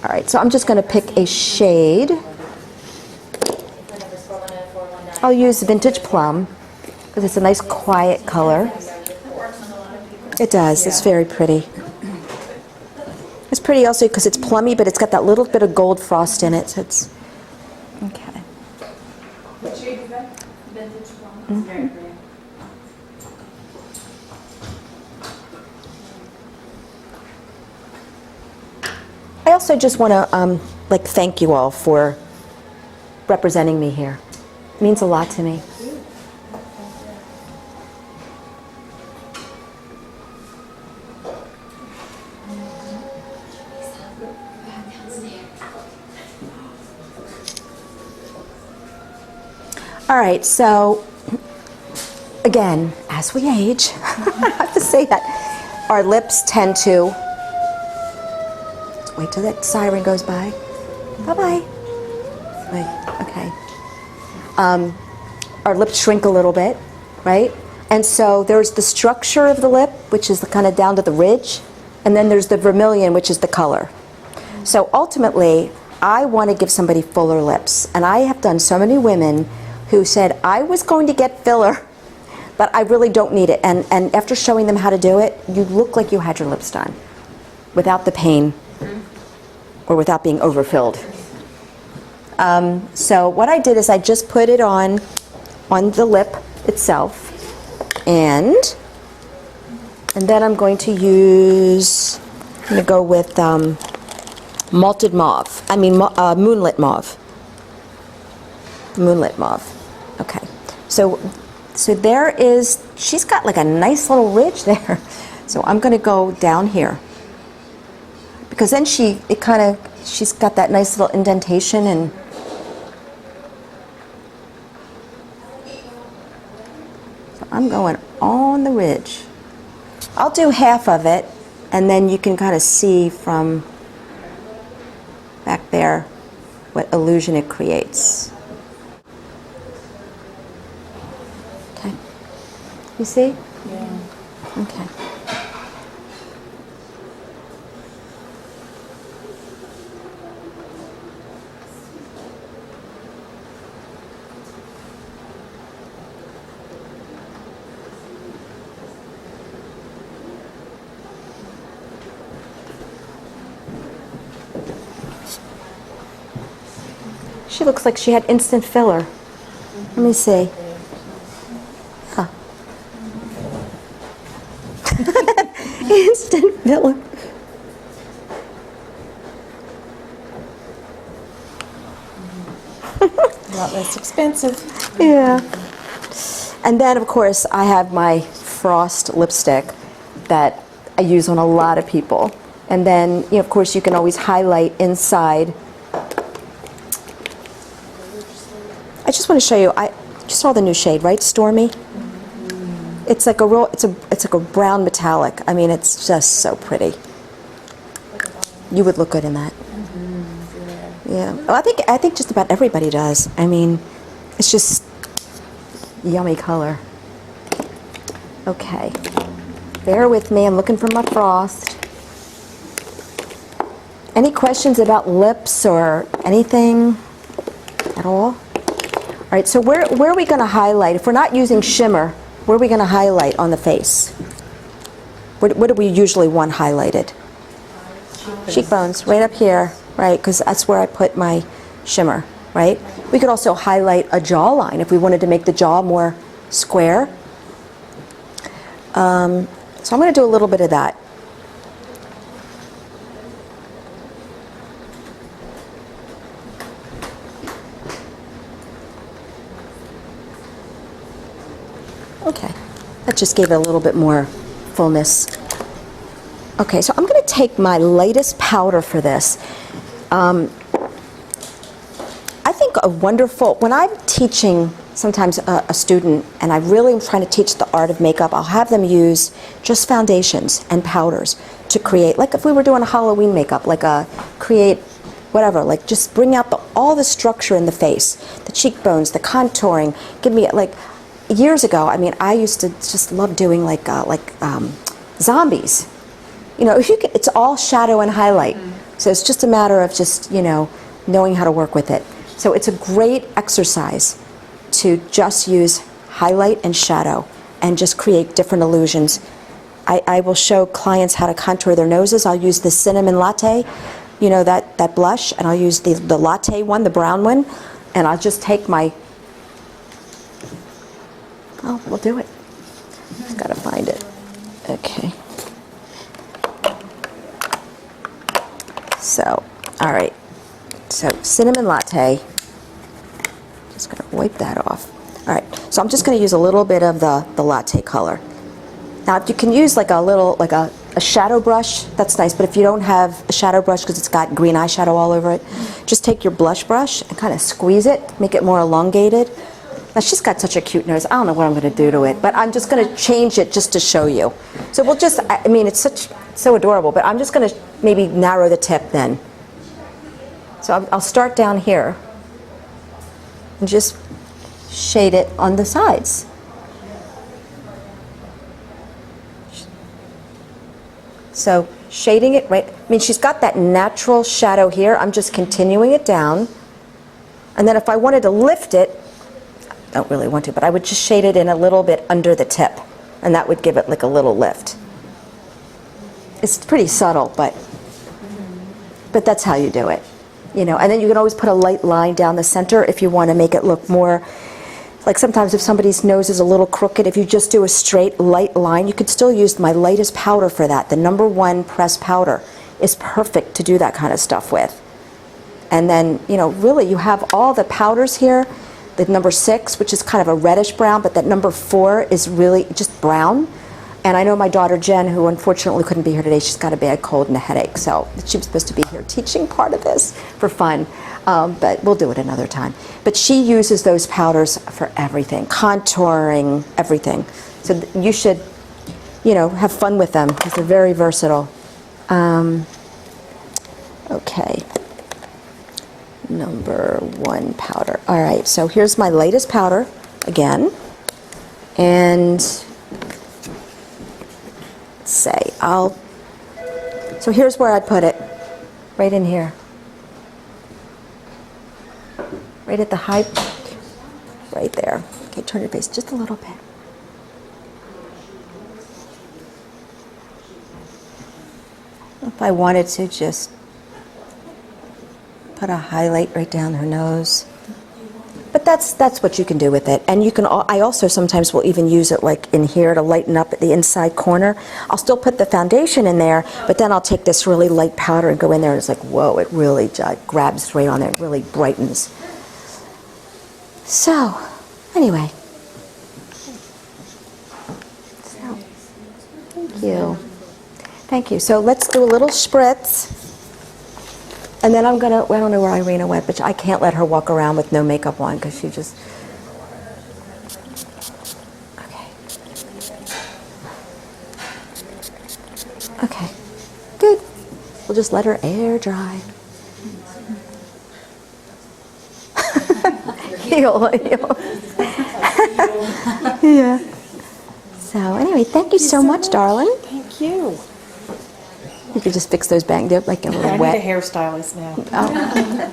All right, so I'm just going to pick a shade. I'll use Vintage Plum because it's a nice quiet color. It does. It's very pretty. It's pretty also because it's plummy, but it's got that little bit of gold frost in it. So it's okay. What shade is that? Vintage Plum. It's very pretty. I also just want to like thank you all for representing me here. It means a lot to me. All right, so again, as we age, I have to say that our lips tend to, let's wait till that siren goes by. Bye-bye. Wait, okay. Our lips shrink a little bit, right? And so there's the structure of the lip, which is the kind of down to the ridge, and then there's the vermilion, which is the color. So ultimately, I want to give somebody fuller lips, and I have done so many women who said, I was going to get filler, but I really don't need it. And after showing them how to do it, you look like you had your lips done without the pain or without being overfilled. So what I did is I just put it on the lip itself, and then I'm going to use, I'm going to go with malted mauve, moonlit mauve. Moonlit mauve. Okay, so there is, she's got like a nice little ridge there. So I'm going to go down here because then she's got that nice little indentation, and so I'm going on the ridge. I'll do half of it, and then you can kind of see from back there what illusion it creates. Okay. You see? Yeah. Okay. She looks like she had instant filler. Let me see. Huh. Instant filler. A lot less expensive. Yeah. And then, of course, I have my Frost lipstick that I use on a lot of people. And then, of course, you can always highlight inside. I just want to show you. I just saw the new shade, right? Stormy. It's like a real. It's like a brown metallic. I mean, it's just so pretty. You would look good in that. Yeah. Well, I think just about everybody does. I mean, it's just yummy color. Okay. Bear with me. I'm looking for my Frost. Any questions about lips or anything at all? All right, so where are we going to highlight? If we're not using shimmer, where are we going to highlight on the face? What do we usually want highlighted? Cheekbones, right up here, right, because that's where I put my shimmer, right? We could also highlight a jawline if we wanted to make the jaw more square. So I'm going to do a little bit of that. Okay, that just gave it a little bit more fullness. Okay, so I'm going to take my lightest powder for this. I think a wonderful, when I'm teaching sometimes a student and I really am trying to teach the art of makeup, I'll have them use just foundations and powders to create, like if we were doing a Halloween makeup, like create whatever, like just bring out all the structure in the face, the cheekbones, the contouring, give me like, years ago, I mean, I used to just love doing like zombies. You know, if you could, it's all shadow and highlight. So it's just a matter of just, knowing how to work with it. So it's a great exercise to just use highlight and shadow and just create different illusions. I will show clients how to contour their noses. I'll use the cinnamon latte, that blush, and I'll use the latte one, the brown one, and I'll just take my, we'll do it. Just gotta find it. Okay. So, all right. So cinnamon latte. Just gonna wipe that off. All right. So I'm just gonna use a little bit of the latte color. Now, if you can use like a shadow brush, that's nice. But if you don't have a shadow brush because it's got green eyeshadow all over it, just take your blush brush and kind of squeeze it, make it more elongated. Now, she's got such a cute nose. I don't know what I'm going to do to it, but I'm just going to change it just to show you. So we'll just, it's so adorable, but I'm just going to maybe narrow the tip then. So I'll start down here and just shade it on the sides. So shading it right, she's got that natural shadow here. I'm just continuing it down. And then if I wanted to lift it, I don't really want to, but I would just shade it in a little bit under the tip, and that would give it like a little lift. It's pretty subtle, but that's how you do it. And then you can always put a light line down the center if you want to make it look more, like sometimes if somebody's nose is a little crooked, if you just do a straight light line, you could still use my lightest powder for that. The #1 pressed powder is perfect to do that kind of stuff with. And then, really you have all the powders here. The #6, which is kind of a reddish brown, but that #4 is really just brown. And I know my daughter Jen, who unfortunately couldn't be here today, she's got a bad cold and a headache, so she was supposed to be here teaching part of this for fun, but we'll do it another time. But she uses those powders for everything, contouring, everything. So you should, have fun with them because they're very versatile. Okay. #1 powder. All right, so here's my lightest powder again, and let's say so here's where I'd put it, right in here, right at the high, right there. Okay, turn your face just a little bit. If I wanted to just put a highlight right down her nose. But that's what you can do with it. And you can, I also sometimes will even use it like in here to lighten up at the inside corner. I'll still put the foundation in there, but then I'll take this really light powder and go in there and it's like, whoa, it really grabs right on there. It really brightens. So, anyway. So, thank you. Thank you. So let's do a little spritz. And then I don't know where Irina went, but I can't let her walk around with no makeup on because she just, okay. Okay, good. We'll just let her air dry. Heal. Yeah. So anyway, thank you so much, darling. Thank you. You could just fix those bangs. They're like a little I wet. need a hairstylist now. Oh.